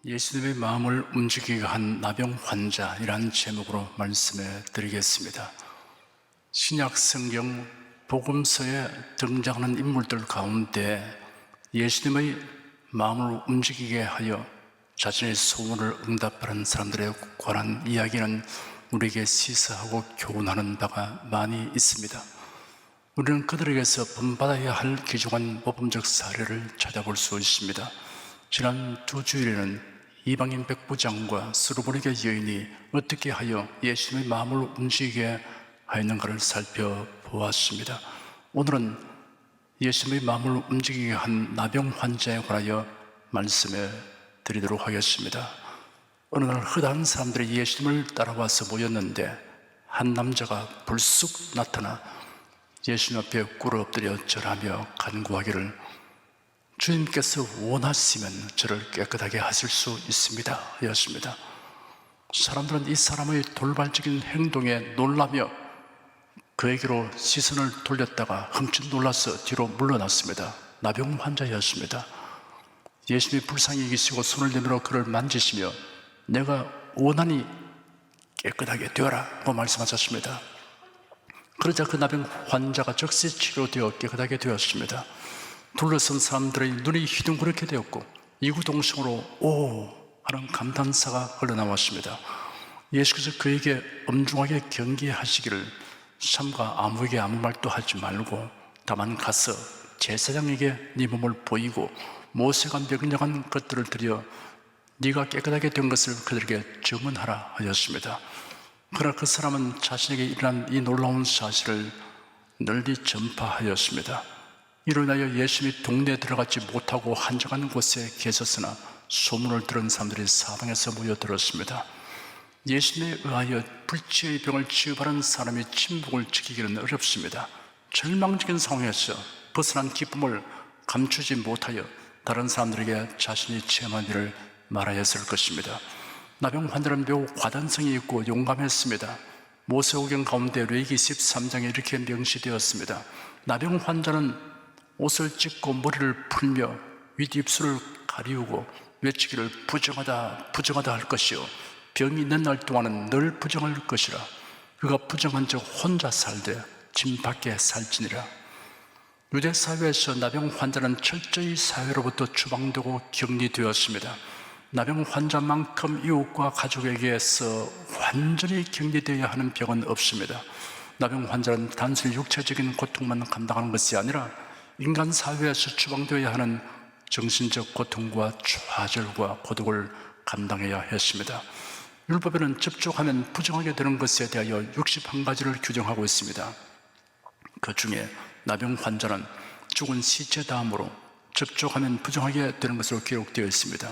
예수님의 마음을 움직이게 한 나병 환자이라는 제목으로 말씀해 드리겠습니다. 신약 성경 복음서에 등장하는 인물들 가운데 예수님의 마음을 움직이게 하여 자신의 소원을 응답하는 사람들에 관한 이야기는 우리에게 시사하고 교훈하는 바가 많이 있습니다. 우리는 그들에게서 본받아야 할 귀중한 모범적 사례를 찾아볼 수 있습니다. 지난 두 주일에는 이방인 백부장과 스루보니게 여인이 어떻게 하여 예수님의 마음을 움직이게 하였는가를 살펴보았습니다. 오늘은 예수님의 마음을 움직이게 한 나병 환자에 관하여 말씀해 드리도록 하겠습니다. 어느 날 허다한 사람들이 예수님을 따라와서 모였는데 한 남자가 불쑥 나타나 예수님 앞에 꿇어 엎드려 절하며 간구하기를 주님께서 원하시면 저를 깨끗하게 하실 수 있습니다 하였습니다. 사람들은 이 사람의 돌발적인 행동에 놀라며 그에게로 시선을 돌렸다가 흠칫 놀라서 뒤로 물러났습니다. 나병 환자였습니다. 예수님이 불쌍히 여기시고 손을 내밀어 그를 만지시며 내가 원하니 깨끗하게 되어라 고 말씀하셨습니다. 그러자 그 나병 환자가 즉시 치료되어 깨끗하게 되었습니다. 둘러선 사람들의 눈이 휘둥그렇게 되었고 이구동성으로 오 하는 감탄사가 흘러나왔습니다. 예수께서 그에게 엄중하게 경계하시기를 삼가 아무에게 아무 말도 하지 말고 다만 가서 제사장에게 네 몸을 보이고 모세가 명령한 것들을 드려 네가 깨끗하게 된 것을 그들에게 증언하라 하였습니다. 그러나 그 사람은 자신에게 일어난 이 놀라운 사실을 널리 전파하였습니다. 이로 인하여 예수님이 동네에 들어가지 못하고 한적한 곳에 계셨으나 소문을 들은 사람들이 사방에서 모여들었습니다. 예수님에 의하여 불치의 병을 치유받은 사람이 침묵을 지키기는 어렵습니다. 절망적인 상황에서 벗어난 기쁨을 감추지 못하여 다른 사람들에게 자신이 체험한 일을 말하였을 것입니다. 나병 환자는 매우 과단성이 있고 용감했습니다. 모세오경 가운데 레위기 13장에 이렇게 명시되었습니다. 나병 환자는 옷을 찢고 머리를 풀며 윗입술을 가리우고 외치기를 부정하다 부정하다 할 것이요 병이 있는 날 동안은 늘 부정할 것이라. 그가 부정한 적 혼자 살되 집 밖에 살지니라. 유대 사회에서 나병 환자는 철저히 사회로부터 추방되고 격리되었습니다. 나병 환자만큼 이웃과 가족에게서 완전히 격리되어야 하는 병은 없습니다. 나병 환자는 단순히 육체적인 고통만 감당하는 것이 아니라 인간 사회에서 추방되어야 하는 정신적 고통과 좌절과 고독을 감당해야 했습니다. 율법에는 접촉하면 부정하게 되는 것에 대하여 61가지를 규정하고 있습니다. 그 중에 나병 환자는 죽은 시체 다음으로 접촉하면 부정하게 되는 것으로 기록되어 있습니다.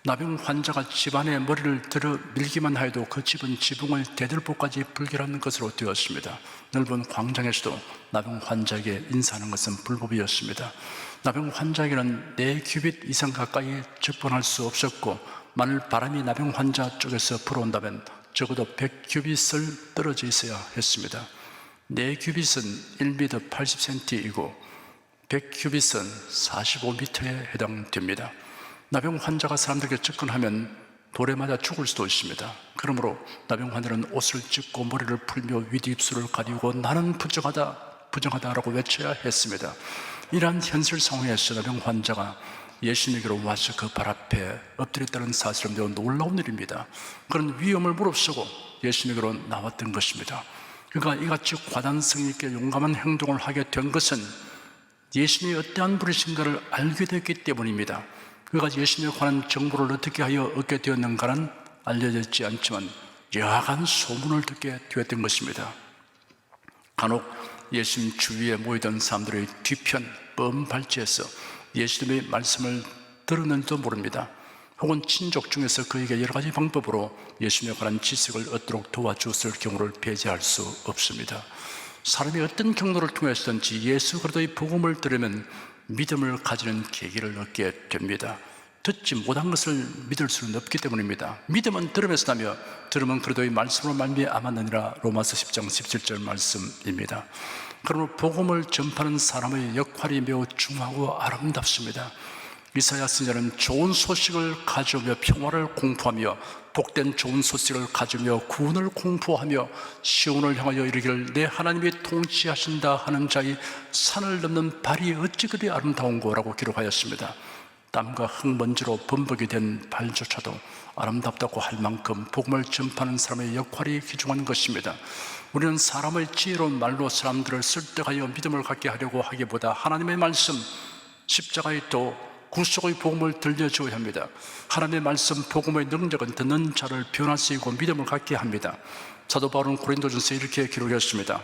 나병 환자가 집안에 머리를 들어 밀기만 하여도 그 집은 지붕을 대들보까지 불결하는 것으로 되었습니다. 넓은 광장에서도 나병 환자에게 인사하는 것은 불법이었습니다. 나병 환자에게는 4규빗 이상 가까이 접근할 수 없었고 만일 바람이 나병 환자 쪽에서 불어온다면 적어도 100규빗을 떨어져 있어야 했습니다. 4규빗은 1m 80cm이고 100규빗은 45m에 해당됩니다. 나병 환자가 사람들에게 접근하면 돌에 맞아 죽을 수도 있습니다. 그러므로 나병 환자는 옷을 찢고 머리를 풀며 윗입술을 가리우고 나는 부정하다 부정하다라고 외쳐야 했습니다. 이러한 현실 상황에서 나병 환자가 예수님에게로 와서 그 발 앞에 엎드렸다는 사실은 매우 놀라운 일입니다. 그런 위험을 무릅쓰고 예수님에게로 나왔던 것입니다. 그가 이같이 과단성 있게 용감한 행동을 하게 된 것은 예수님이 어떠한 분이신가를 알게 됐기 때문입니다. 그가 예수님에 관한 정보를 어떻게 하여 얻게 되었는가는 알려졌지 않지만 여하간 소문을 듣게 되었던 것입니다. 간혹 예수님 주위에 모이던 사람들의 뒤편 뻔 발치에서 예수님의 말씀을 들었는지도 모릅니다. 혹은 친족 중에서 그에게 여러 가지 방법으로 예수님에 관한 지식을 얻도록 도와주었을 경우를 배제할 수 없습니다. 사람이 어떤 경로를 통해서든지 예수 그리스도의 복음을 들으면 믿음을 가지는 계기를 얻게 됩니다. 듣지 못한 것을 믿을 수는 없기 때문입니다. 믿음은 들음에서 나며 들음은 그리스도의 말씀으로 말미암았느니라. 로마서 10장 17절 말씀입니다. 그러므로 복음을 전파하는 사람의 역할이 매우 중요하고 아름답습니다. 이사야 선지자는 좋은 소식을 가져오며 평화를 공포하며 복된 좋은 소식을 가져오며 구원을 공포하며 시온을 향하여 이르기를 내 하나님이 통치하신다 하는 자의 산을 넘는 발이 어찌 그리 아름다운고라고 기록하였습니다. 땀과 흙먼지로 범벅이 된 발조차도 아름답다고 할 만큼 복음을 전파하는 사람의 역할이 귀중한 것입니다. 우리는 사람의 지혜로운 말로 사람들을 설득하여 믿음을 갖게 하려고 하기보다 하나님의 말씀, 십자가의 도, 구속의 복음을 들려주어야 합니다. 하나님의 말씀, 복음의 능력은 듣는 자를 변화시키고 믿음을 갖게 합니다. 사도 바울은 고린도전서에 이렇게 기록했습니다.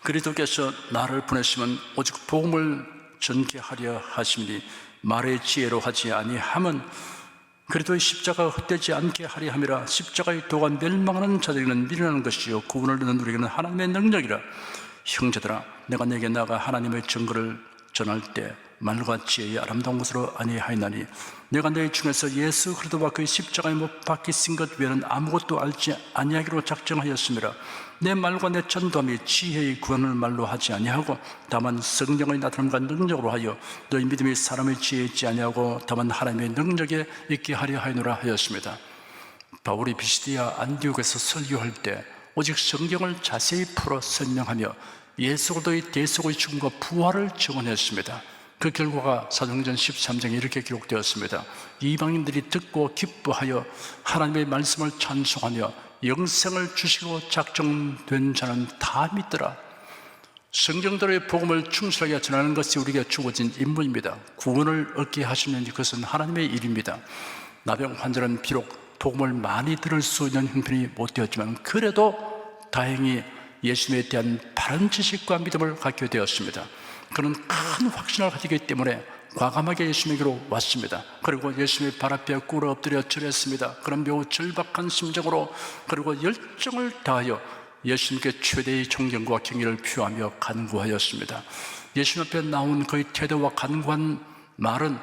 그리스도께서 나를 보내시면 오직 복음을 전개하려 하심니 말의 지혜로 하지 아니함은 그리스도의 십자가가 헛되지 않게 하려 함이라. 십자가의 도가 멸망하는 자들에게는 미련한 것이요 구원을 얻는 우리에게는 하나님의 능력이라. 형제들아, 내가 내게 나아가 하나님의 증거를 전할 때 말과 지혜의 아름다운 것으로 아니하였나니 내가 너희 중에서 예수 그리스도와 그의 십자가에 못 박히신 것 외에는 아무것도 알지 아니하기로 작정하였음이라. 내 말과 내 전도함이 지혜의 구원을 말로 하지 아니하고 다만 성령의 나타남과 능력으로 하여 너희 믿음이 사람의 지혜에 있지 아니하고 다만 하나님의 능력에 있게 하려 하였노라 하였습니다. 바울이 비시디아 안디옥에서 설교할 때 오직 성경을 자세히 풀어 설명하며 예수 그리스도의 대속의 죽음과 부활을 증언했습니다. 그 결과가 사도행전 13장에 이렇게 기록되었습니다. 이방인들이 듣고 기뻐하여 하나님의 말씀을 찬송하며 영생을 주시고 작정된 자는 다 믿더라. 성경대로의 복음을 충실하게 전하는 것이 우리에게 주어진 임무입니다. 구원을 얻게 하시는 그것은 하나님의 일입니다. 나병 환자는 비록 복음을 많이 들을 수 있는 형편이 못 되었지만 그래도 다행히 예수님에 대한 바른 지식과 믿음을 갖게 되었습니다. 그는 큰 확신을 가지기 때문에 과감하게 예수님에게로 왔습니다. 그리고 예수님의 발 앞에 꿇어 엎드려 절했습니다. 그런 매우 절박한 심정으로 그리고 열정을 다하여 예수님께 최대의 존경과 경의를 표하며 간구하였습니다. 예수님 앞에 나온 그의 태도와 간구한 말은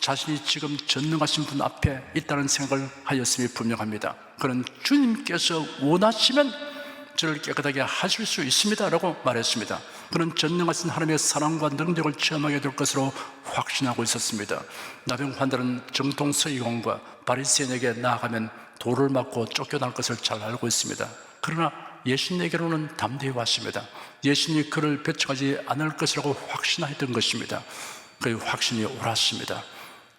자신이 지금 전능하신 분 앞에 있다는 생각을 하였음이 분명합니다. 그는 주님께서 원하시면 저를 깨끗하게 하실 수 있습니다 라고 말했습니다. 그는 전능하신 하나님의 사랑과 능력을 체험하게 될 것으로 확신하고 있었습니다. 나병 환자는 정통 서기관과 바리새인에게 나아가면 돌을 맞고 쫓겨날 것을 잘 알고 있습니다. 그러나 예수님에게로는 담대히 왔습니다. 예수님이 그를 배척하지 않을 것이라고 확신했던 것입니다. 그의 확신이 옳았습니다.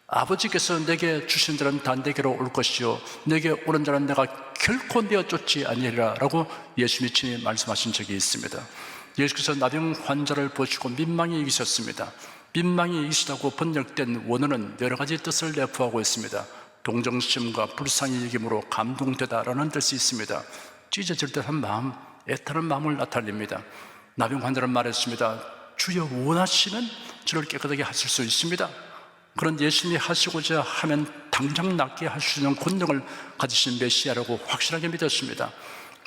아버지께서 내게 주신 자는 다 내게로 올 것이요 내게 오는 자는 내가 결코 내어 쫓지 아니하리라 라고 예수님이 친히 말씀하신 적이 있습니다. 예수께서 나병 환자를 보시고 민망히 여기셨습니다. 민망히 여기시다고 번역된 원어는 여러 가지 뜻을 내포하고 있습니다. 동정심과 불쌍히 여김으로 감동되다라는 뜻이 있습니다. 찢어질 듯한 마음, 애타는 마음을 나타냅니다. 나병 환자는 말했습니다. 주여 원하시면 저를 깨끗하게 하실 수 있습니다. 그런 예수님이 하시고자 하면 당장 낫게 할 수 있는 권능을 가지신 메시아라고 확실하게 믿었습니다.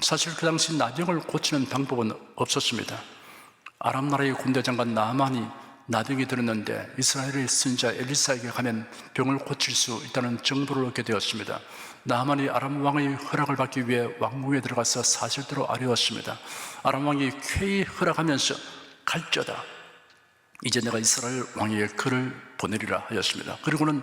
사실 그 당시 나병을 고치는 방법은 없었습니다. 아람 나라의 군대장관 나아만이 나병이 들었는데 이스라엘의 선지자 엘리사에게 가면 병을 고칠 수 있다는 정보를 얻게 되었습니다. 나아만이 아람 왕의 허락을 받기 위해 왕궁에 들어가서 사실대로 아뢰었습니다. 아람 왕이 쾌히 허락하면서 갈저다 이제 내가 이스라엘 왕에게 글을 보내리라 하였습니다. 그리고는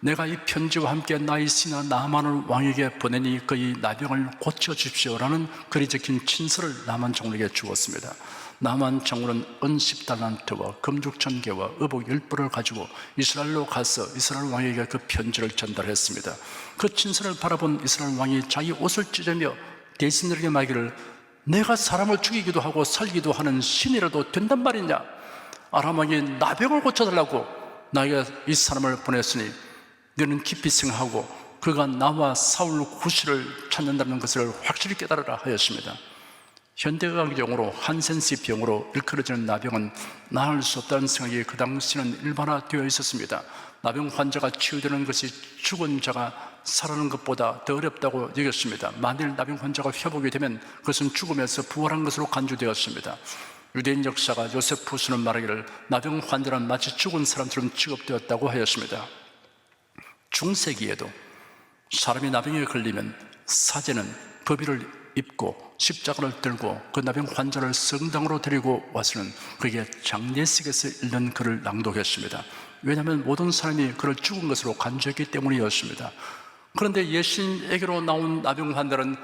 내가 이 편지와 함께 나의 신하 나아만을 왕에게 보내니 그의 나병을 고쳐주십시오 라는 글이 적힌 친서를 나아만 장군에게 주었습니다. 나아만 장군은 은 10달란트와 금죽 1000개와 의복 10벌을 가지고 이스라엘로 가서 이스라엘 왕에게 그 편지를 전달했습니다. 그 친서를 바라본 이스라엘 왕이 자기 옷을 찢으며 대신들에게 말하기를 내가 사람을 죽이기도 하고 살기도 하는 신이라도 된단 말이냐? 아람 왕이 나병을 고쳐달라고 나에게 이 사람을 보냈으니 너는 깊이 생각하고 그가 나와 사울 구실을 찾는다는 것을 확실히 깨달으라 하였습니다. 현대의학 용어로 한센시 병으로 일컬어지는 나병은 나을 수 없다는 생각이 그 당시는 일반화되어 있었습니다. 나병 환자가 치유되는 것이 죽은 자가 살아나는 것보다 더 어렵다고 여겼습니다. 만일 나병 환자가 회복이 되면 그것은 죽음에서 부활한 것으로 간주되었습니다. 유대인 역사가 요세푸스는 말하기를 나병 환자는 마치 죽은 사람처럼 취급되었다고 하였습니다. 중세기에도 사람이 나병에 걸리면 사제는 법의를 입고 십자가를 들고 그 나병 환자를 성당으로 데리고 와서는 그에게 장례식에서 읽는 글을 낭독했습니다. 왜냐하면 모든 사람이 그를 죽은 것으로 간주했기 때문이었습니다. 그런데 예수님에게로 나온 나병 환자는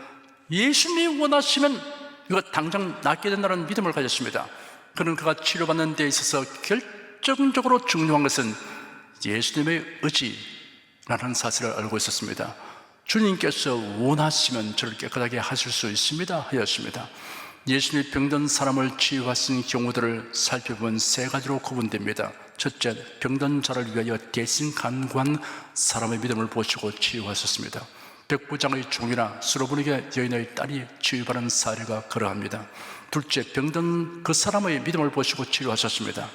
예수님이 원하시면 이거 당장 낫게 된다는 믿음을 가졌습니다. 그는 그가 치료받는 데 있어서 결정적으로 중요한 것은 예수님의 의지라는 사실을 알고 있었습니다. 주님께서 원하시면 저를 깨끗하게 하실 수 있습니다 하였습니다. 예수님이 병든 사람을 치유하신 경우들을 살펴보면 세 가지로 구분됩니다. 첫째, 병든 자를 위하여 대신 간구한 사람의 믿음을 보시고 치유하셨습니다. 백부장의 종이나 수로분에게 여인의 딸이 치유받은 사례가 그러합니다. 둘째, 병든 그 사람의 믿음을 보시고 치료하셨습니다.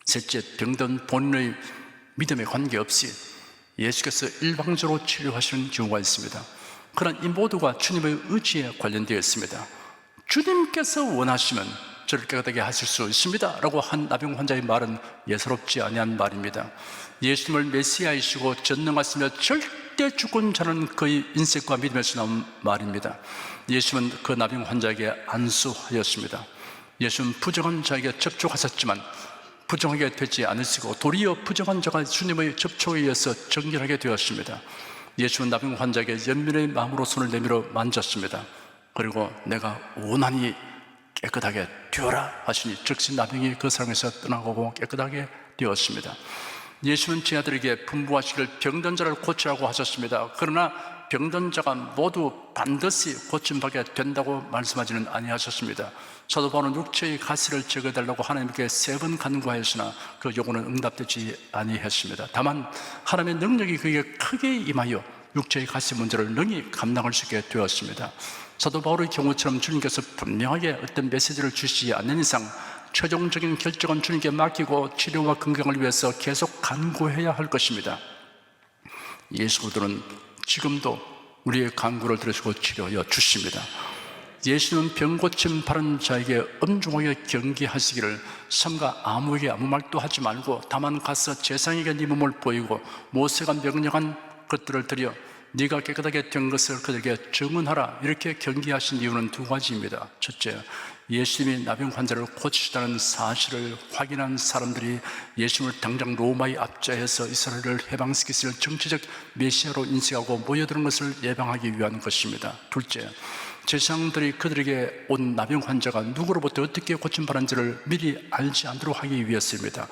셋째, 병든 본인의 믿음에 관계없이 예수께서 일방적으로 치료하시는 경우가 있습니다. 그러나 이 모두가 주님의 의지에 관련되어 있습니다. 주님께서 원하시면 저를 깨끗하게 하실 수 있습니다 라고 한 나병 환자의 말은 예사롭지 아니한 말입니다. 예수님을 메시아이시고 전능하시며 절대 주권 자는 그의 인색과 믿음에서 나온 말입니다. 예수님은 그 나병 환자에게 안수하였습니다. 예수님은 부정한 자에게 접촉하셨지만 부정하게 되지 않으시고 도리어 부정한 자가 주님의 접촉에 의해서 정결하게 되었습니다. 예수는 나병 환자에게 연민의 마음으로 손을 내밀어 만졌습니다. 그리고 내가 원하니 깨끗하게 되어라 하시니 즉시 나병이 그 사람에서 떠나고 깨끗하게 되었습니다. 예수는 제 아들에게 분부하시길 병든 자를 고치라고 하셨습니다. 그러나 병든 자가 모두 반드시 고침받게 된다고 말씀하지는 아니하셨습니다. 사도 바울은 육체의 가시를 제거해달라고 하나님께 3번 간구하였으나 그 요구는 응답되지 아니했습니다. 다만 하나님의 능력이 그에게 크게 임하여 육체의 가시 문제를 능히 감당할 수 있게 되었습니다. 사도 바울의 경우처럼 주님께서 분명하게 어떤 메시지를 주시지 않는 이상 최종적인 결정은 주님께 맡기고 치료와 건강을 위해서 계속 간구해야 할 것입니다. 예수들은 지금도 우리의 간구를 들으시고 치료하여 주십니다. 예수는 병고침 바른 자에게 엄중하게 경계하시기를 삼가 아무에게 아무 말도 하지 말고 다만 가서 제사장에게 네 몸을 보이고 모세가 명령한 것들을 드려 네가 깨끗하게 된 것을 그들에게 증언하라 이렇게 경계하신 이유는 2가지입니다. 첫째, 예수님이 나병 환자를 고치시다는 사실을 확인한 사람들이 예수님을 당장 로마의 압제해서 이스라엘을 해방시키실 정치적 메시아로 인식하고 모여드는 것을 예방하기 위한 것입니다. 둘째, 제사장들이 그들에게 온 나병 환자가 누구로부터 어떻게 고침받은지를 미리 알지 않도록 하기 위해서입니다.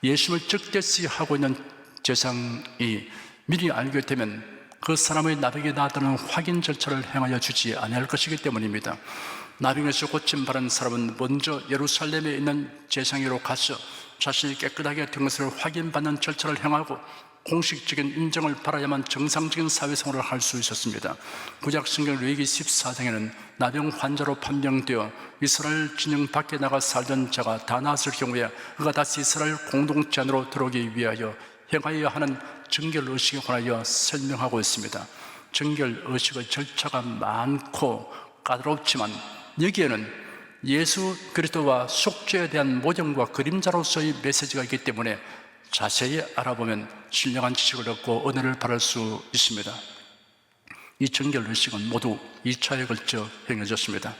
예수님을 적대시 하고 있는 제사장이 미리 알게 되면 그 사람의 나병이 나았다는 확인 절차를 행하여 주지 아니할 것이기 때문입니다. 나병에서 고침받은 사람은 먼저 예루살렘에 있는 제사장으로 가서 자신이 깨끗하게 된 것을 확인받는 절차를 행하고 공식적인 인정을 받아야만 정상적인 사회생활을 할 수 있었습니다. 구약성경 레위기 14장에는 나병 환자로 판명되어 이스라엘 진영 밖에 나가 살던 자가 다 나았을 경우에 그가 다시 이스라엘 공동체 안으로 들어오기 위하여 행하여야 하는 정결의식에 관하여 설명하고 있습니다. 정결의식의 절차가 많고 까다롭지만 여기에는 예수 그리스도와 속죄에 대한 모형과 그림자로서의 메시지가 있기 때문에 자세히 알아보면 신령한 지식을 얻고 은혜를 받을 수 있습니다. 이 정결의식은 모두 2차에 걸쳐 행해졌습니다.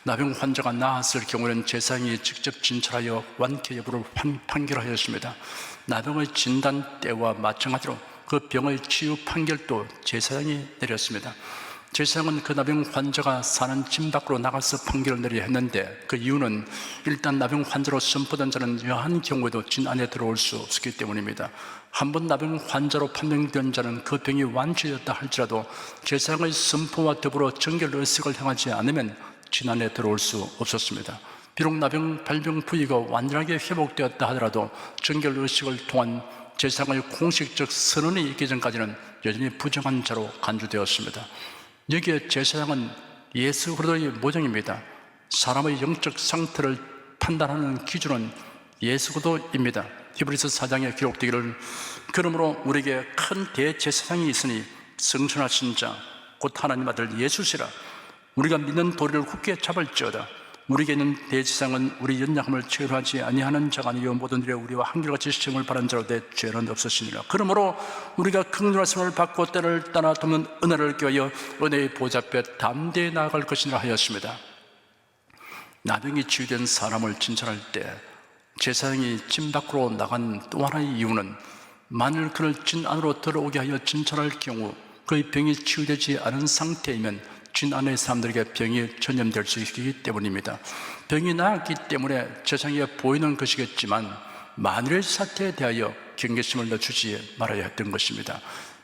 나병 환자가 나았을 경우에는 제사장이 직접 진찰하여 완쾌 여부를 판결하였습니다. 나병의 진단 때와 마찬가지로 그 병의 치유 판결도 제사장이 내렸습니다. 제사장은 그 나병 환자가 사는 집 밖으로 나가서 판결을 내려야 했는데 그 이유는 일단 나병 환자로 선포된 자는 여한 경우에도 진 안에 들어올 수 없었기 때문입니다. 한번 나병 환자로 판명된 자는 그 병이 완치되었다 할지라도 제사장의 선포와 더불어 정결의식을 행하지 않으면 진 안에 들어올 수 없었습니다. 비록 나병 발병 부위가 완전하게 회복되었다 하더라도 정결의식을 통한 제사장의 공식적 선언이 있기 전까지는 여전히 부정한 자로 간주되었습니다. 여기에 제사장은 예수 그리스도의 모형입니다. 사람의 영적 상태를 판단하는 기준은 예수 그리스도입니다. 히브리서 4장에 기록되기를 그러므로 우리에게 큰 대제사장이 있으니 성천하신 자 곧 하나님 아들 예수시라. 우리가 믿는 도리를 굳게 잡을지어다. 우리에게 있는 대제사장은 우리 연약함을 체류하지 아니하는 자가 아니요 모든 일에 우리와 한결같이 시험을 받은 자로 내 죄는 없으시니라. 그러므로 우리가 긍휼하심을 받고 때를 떠나 돕는 은혜를 껴여 은혜의 보좌 앞에 담대히 나아갈 것이라 하였습니다. 나병이 치유된 사람을 진찰할 때 제사장이 진 밖으로 나간 또 하나의 이유는 만일 그를 진 안으로 들어오게 하여 진찰할 경우 그의 병이 치유되지 않은 상태이면 진 안의 사람들에게 병이 전염될 수 있기 때문입니다. 병이 나았기 때문에 제사장에 보이는 것이겠지만 만일의 사태에 대하여 경계심을 늦추지 말아야 했던 것입니다.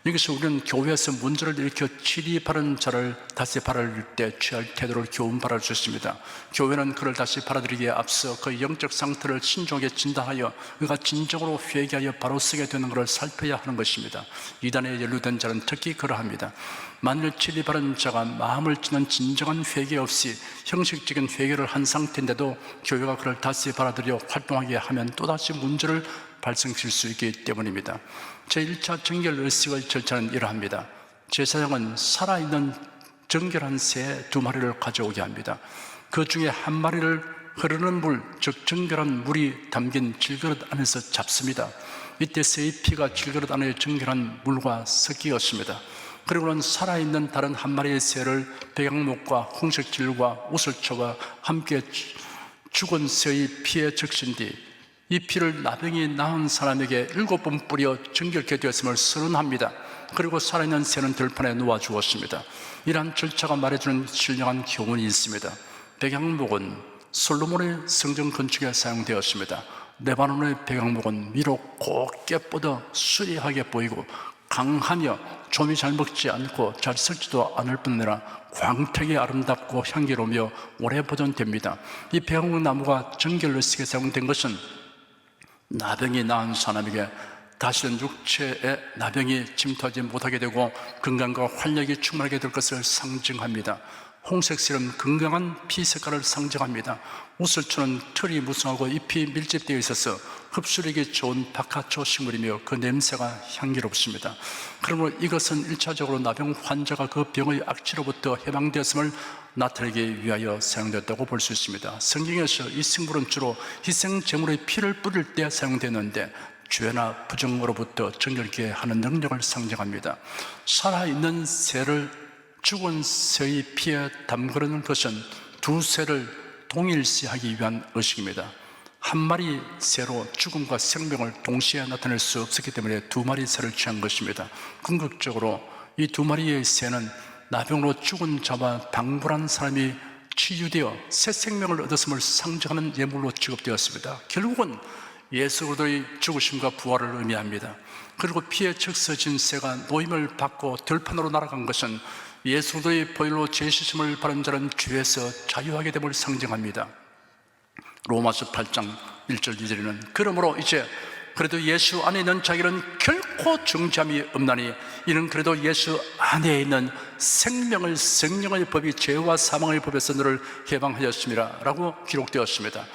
여기서 우리는 교회에서 문제를 일으켜 치리 바른 자를 다시 바라볼 때 취할 태도를 교훈 바라주셨습니다. 교회는 그를 다시 바라드리기에 앞서 그의 영적 상태를 신중하게 진단하여 그가 진정으로 회개하여 바로 서게 되는 것을 살펴야 하는 것입니다. 이단에 연루된 자는 특히 그러합니다. 만일 치리 바른 자가 마음을 찌는 진정한 회개 없이 형식적인 회개를 한 상태인데도 교회가 그를 다시 바라드려 활동하게 하면 또다시 문제를 발생시킬 수 있기 때문입니다. 제1차 정결 의식의 절차는 이러합니다. 제사장은 살아있는 정결한 새 2마리를 가져오게 합니다. 그 중에 한 마리를 흐르는 물, 즉 정결한 물이 담긴 질그릇 안에서 잡습니다. 이때 새의 피가 질그릇 안에 정결한 물과 섞이었습니다. 그리고는 살아있는 다른 한 마리의 새를 백양목과 홍색질과 우슬초가 함께 죽은 새의 피에 적신 뒤 이 피를 나병이 나은 사람에게 7번 뿌려 정결케 되었음을 선언합니다. 그리고 살아있는 새는 들판에 놓아 주었습니다. 이러한 절차가 말해주는 신령한 교훈이 있습니다. 백양목은 솔로몬의 성전 건축에 사용되었습니다. 레바논의 백양목은 위로 곱게 뻗어 수리하게 보이고 강하며 좀이 잘 먹지 않고 잘 썩지도 않을 뿐 아니라 광택이 아름답고 향기로우며 오래 보존됩니다. 이 백양목 나무가 정결의식에 사용된 것은 나병이 나은 사람에게 다시는 육체에 나병이 침투하지 못하게 되고 건강과 활력이 충만하게 될 것을 상징합니다. 홍색실은 건강한 피 색깔을 상징합니다. 우슬초는 털이 무성하고 잎이 밀집되어 있어서 흡수력이 좋은 바카초 식물이며 그 냄새가 향기롭습니다. 그러므로 이것은 1차적으로 나병 환자가 그 병의 악취로부터 해방되었음을 나타내기 위하여 사용됐다고 볼 수 있습니다. 성경에서 이 식물은 주로 희생제물의 피를 뿌릴 때 사용되는데 죄나 부정으로부터 정결케 하는 능력을 상징합니다. 살아있는 새를 죽은 새의 피에 담그는 것은 2새를 동일시하기 위한 의식입니다. 한 마리 새로 죽음과 생명을 동시에 나타낼 수 없었기 때문에 2마리 새를 취한 것입니다. 궁극적으로 이 2마리의 새는 나병으로 죽은 자와 방불한 사람이 치유되어 새 생명을 얻었음을 상징하는 예물로 취급되었습니다. 결국은 예수 그리스도의 죽으심과 부활을 의미합니다. 그리고 피에 적셔진 새가 노임을 받고 들판으로 날아간 것은 예수 그리스도의 보혈로 죄 씻음을 받은 자는 죄에서 자유하게 됨을 상징합니다. 로마서 8장 1절 2절에는 그러므로 이제 그래도 예수 안에 있는 자에게는 결코 정죄함이 없나니 이는 그래도 예수 안에 있는 생명의 성령의 법이 죄와 사망의 법에서 너를 해방하였습니다 라고 기록되었습니다.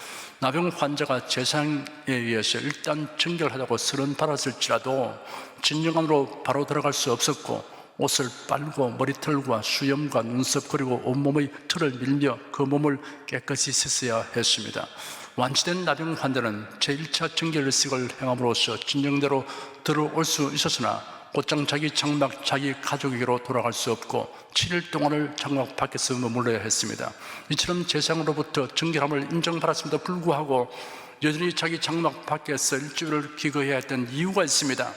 나병 환자가 제사장에 의해서 일단 정결하다고 선언 받았을지라도 진정 안으로 바로 들어갈 수 없었고 옷을 빨고 머리털과 수염과 눈썹 그리고 온몸의 털을 밀며 그 몸을 깨끗이 씻어야 했습니다. 완치된 나병 환자는 제1차 정결의식을 행함으로써 진정대로 들어올 수 있었으나 곧장 자기 장막 자기 가족에게로 돌아갈 수 없고 7일 동안을 장막 밖에서 머물러야 했습니다. 이처럼 제사장으로부터 정결함을 인정받았음에도 불구하고 여전히 자기 장막 밖에서 일주일을 기거해야 했던 이유가 있습니다.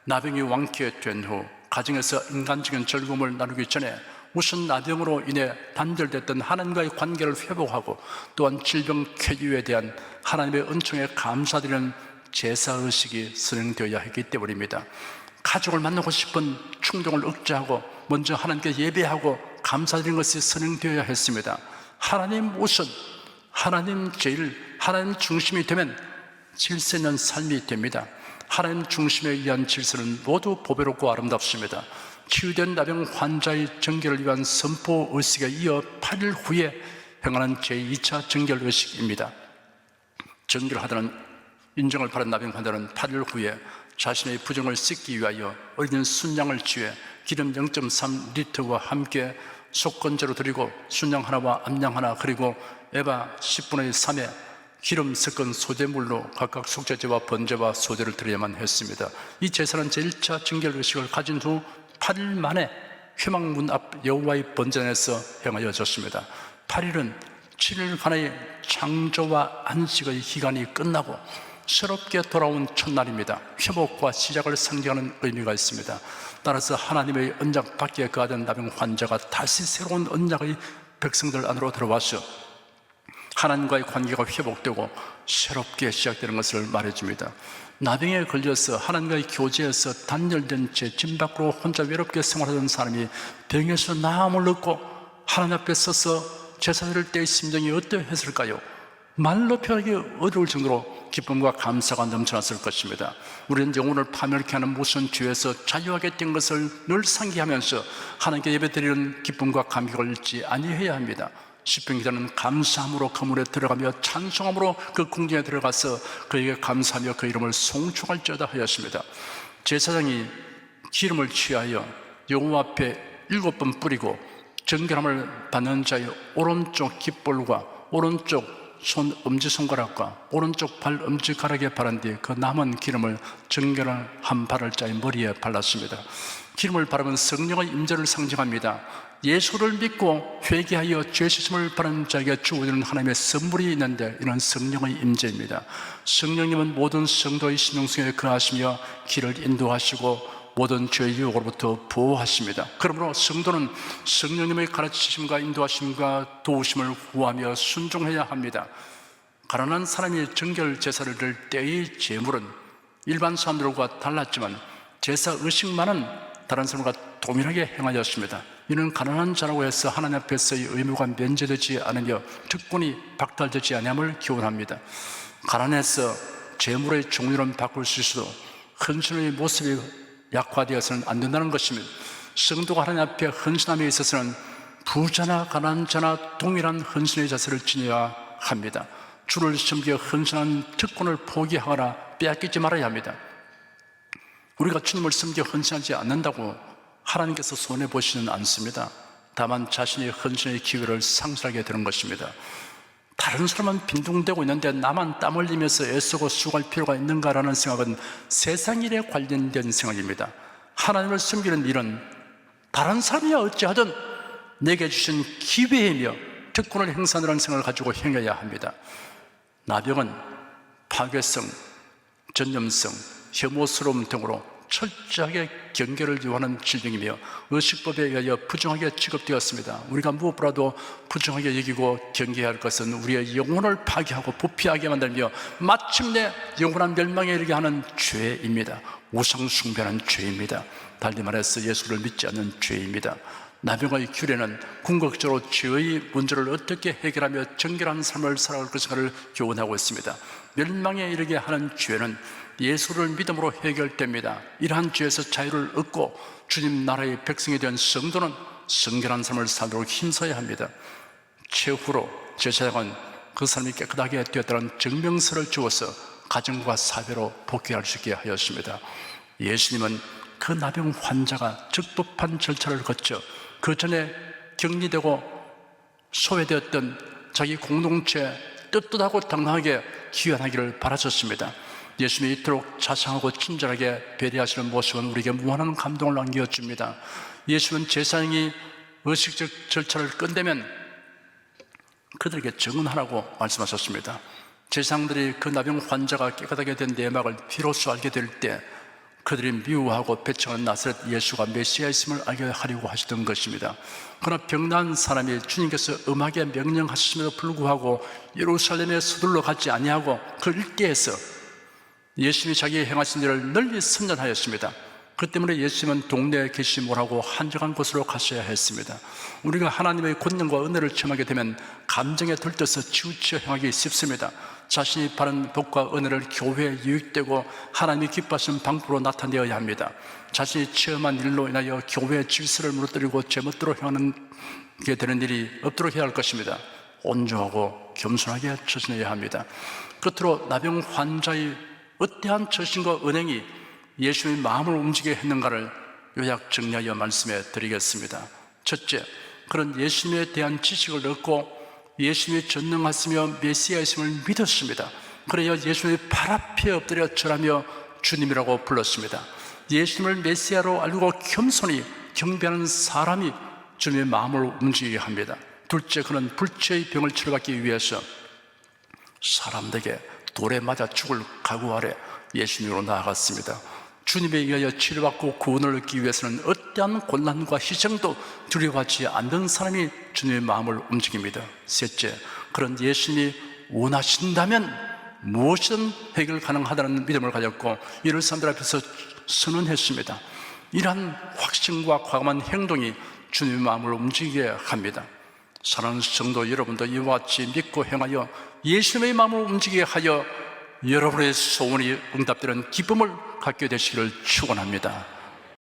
나병이 완쾌된 후 가정에서 인간적인 즐거움을 나누기 전에 우선 나병으로 인해 단절됐던 하나님과의 관계를 회복하고 또한 질병 쾌유에 대한 하나님의 은총에 감사드리는 제사의식이 선행되어야 했기 때문입니다. 가족을 만나고 싶은 충동을 억제하고 먼저 하나님께 예배하고 감사드리는 것이 선행되어야 했습니다. 하나님 우선, 하나님 제일, 하나님 중심이 되면 질서 있는 삶이 됩니다. 하나님 중심에 의한 질서는 모두 보배롭고 아름답습니다. 치유된 나병 환자의 정결을 위한 선포 의식에 이어 8일 후에 행하는 제2차 정결 의식입니다. 정결하다는 인정을 받은 나병 환자는 8일 후에 자신의 부정을 씻기 위하여 어린 순양을 취해 기름 0.3리터와 함께 속건제로 드리고 순양 하나와 암양 하나 그리고 에바 10분의 3에 기름 섞은 소제물로 각각 속죄제와 번제와 소제를 드려야만 했습니다. 이 제사는 제1차 정결 의식을 가진 후 8일 만에 회막문 앞 여호와의 번전에서 행하여졌습니다. 8일은 7일간의 창조와 안식의 기간이 끝나고 새롭게 돌아온 첫날입니다. 회복과 시작을 상징하는 의미가 있습니다. 따라서 하나님의 언약 밖에 거하던 나병 환자가 다시 새로운 언약의 백성들 안으로 들어와서 하나님과의 관계가 회복되고 새롭게 시작되는 것을 말해줍니다. 나병에 걸려서 하나님과의 교제에서 단절된 채 집 밖으로 혼자 외롭게 생활하던 사람이 병에서 나음을 얻고 하나님 앞에 서서 제사 드릴 때의 심정이 어떠했을까요? 말로 표현하기 어려울 정도로 기쁨과 감사가 넘쳐났을 것입니다. 우리는 영혼을 파멸케 하는 무슨 죄에서 자유하게 된 것을 늘 상기하면서 하나님께 예배드리는 기쁨과 감격을 잃지 아니해야 합니다. 시편 기자는 감사함으로 그물에 들어가며 찬송함으로 그 궁전에 들어가서 그에게 감사하며 그 이름을 송축할지어다 하였습니다. 제사장이 기름을 취하여 여호와 앞에 7번 뿌리고 정결함을 받는 자의 오른쪽 깃볼과 오른쪽 손 엄지손가락과 오른쪽 발 엄지가락에 바른 뒤 그 남은 기름을 정결한 한 발을 자의 머리에 발랐습니다. 기름을 바르면 성령의 임재를 상징합니다. 예수를 믿고 회개하여 죄 씻음을 받은 자에게 주어지는 하나님의 선물이 있는데 이는 성령의 임재입니다. 성령님은 모든 성도의 심령 속에 거하시며 길을 인도하시고 모든 죄의 유혹으로부터 보호하십니다. 그러므로 성도는 성령님의 가르치심과 인도하심과 도우심을 구하며 순종해야 합니다. 가난한 사람이 정결 제사를 드릴 때의 제물은 일반 사람들과 달랐지만 제사 의식만은 다른 사람과 동일하게 행하였습니다. 이는 가난한 자라고 해서 하나님 앞에서의 의무가 면제되지 않으며 특권이 박탈되지 아니함을 기원합니다. 가난해서 제물의 종류는 바꿀 수 있어도 헌신의 모습이 약화되어서는 안 된다는 것입니다. 성도가 하나님 앞에 헌신함에 있어서는 부자나 가난한 자나 동일한 헌신의 자세를 지녀야 합니다. 주를 섬겨 헌신한 특권을 포기하거나 빼앗기지 말아야 합니다. 우리가 주님을 섬겨 헌신하지 않는다고 하나님께서 손해보시는 않습니다. 다만 자신의 헌신의 기회를 상실하게 되는 것입니다. 다른 사람은 빈둥대고 있는데 나만 땀 흘리면서 애쓰고 수고할 필요가 있는가라는 생각은 세상 일에 관련된 생각입니다. 하나님을 섬기는 일은 다른 사람이 어찌하든 내게 주신 기회이며 특권을 행사하는 생각을 가지고 행해야 합니다. 나병은 파괴성, 전염성, 혐오스러움 등으로 철저하게 경계를 요하는 질병이며 의식법에 의하여 부정하게 취급되었습니다. 우리가 무엇보다도 부정하게 여기고 경계해야 할 것은 우리의 영혼을 파괴하고 부패하게 만들며 마침내 영원한 멸망에 이르게 하는 죄입니다. 우상 숭배하는 죄입니다. 달리 말해서 예수를 믿지 않는 죄입니다. 나병의 규례는 궁극적으로 죄의 문제를 어떻게 해결하며 정결한 삶을 살아갈 것인가를 교훈하고 있습니다. 멸망에 이르게 하는 죄는 예수를 믿음으로 해결됩니다. 이러한 죄에서 자유를 얻고 주님 나라의 백성이 된 성도는 성결한 삶을 살도록 힘써야 합니다. 최후로 제사장은 그 사람이 깨끗하게 되었다는 증명서를 주어서 가정과 사회로 복귀할 수 있게 하였습니다. 예수님은 그 나병 환자가 적법한 절차를 거쳐 그 전에 격리되고 소외되었던 자기 공동체 떳떳하고 당당하게 귀환하기를 바라셨습니다. 예수님이 이토록 자상하고 친절하게 배려하시는 모습은 우리에게 무한한 감동을 안겨줍니다. 예수는 제사장이 의식적 절차를 끝내면 그들에게 증언하라고 말씀하셨습니다. 제사장들이 그 나병 환자가 깨끗하게 된 내막을 비로소 알게 될 때 그들이 미워하고 배척하는 나사렛 예수가 메시아였음을 알게 하려고 하시던 것입니다. 그러나 병난 사람이 주님께서 음하게 명령하셨음에도 불구하고 예루살렘에 서둘러 가지 아니하고 그 일대에서 예수님이 자기의 행하신 일을 널리 선전하였습니다. 그 때문에 예수님은 동네에 계시지 못하고 한적한 곳으로 가셔야 했습니다. 우리가 하나님의 권능과 은혜를 체험하게 되면 감정에 들떠서 치우쳐 행하기 쉽습니다. 자신이 바른 복과 은혜를 교회에 유익되고 하나님이 기뻐하시는 방법으로 나타내어야 합니다. 자신이 체험한 일로 인하여 교회의 질서를 무너뜨리고 제멋대로 행하는 게 되는 일이 없도록 해야 할 것입니다. 온조하고 겸손하게 처신해야 합니다. 끝으로 나병 환자의 어떠한 처신과 은행이 예수님의 마음을 움직이게 했는가를 요약 정리하여 말씀해 드리겠습니다. 첫째, 그런 예수님에 대한 지식을 얻고 예수님이 전능하시며 메시아이심을 믿었습니다. 그래야 예수님의 발 앞에 엎드려 절하며 주님이라고 불렀습니다. 예수님을 메시아로 알고 겸손히 경배하는 사람이 주님의 마음을 움직이게 합니다. 둘째, 그는 불치의 병을 치료받기 위해서 사람들에게 돌에 맞아 죽을 각오 아래 예수님으로 나아갔습니다. 주님에 의하여 치료받고 구원을 얻기 위해서는 어떠한 곤란과 희생도 두려워하지 않는 사람이 주님의 마음을 움직입니다. 셋째, 그런 예수님이 원하신다면 무엇이든 해결 가능하다는 믿음을 가졌고 이를 사람들 앞에서 선언했습니다. 이러한 확신과 과감한 행동이 주님의 마음을 움직이게 합니다. 사랑하는 성도 여러분도 이와 같이 믿고 행하여 예수님의 마음을 움직이게 하여 여러분의 소원이 응답되는 기쁨을 갖게 되시기를 축원합니다.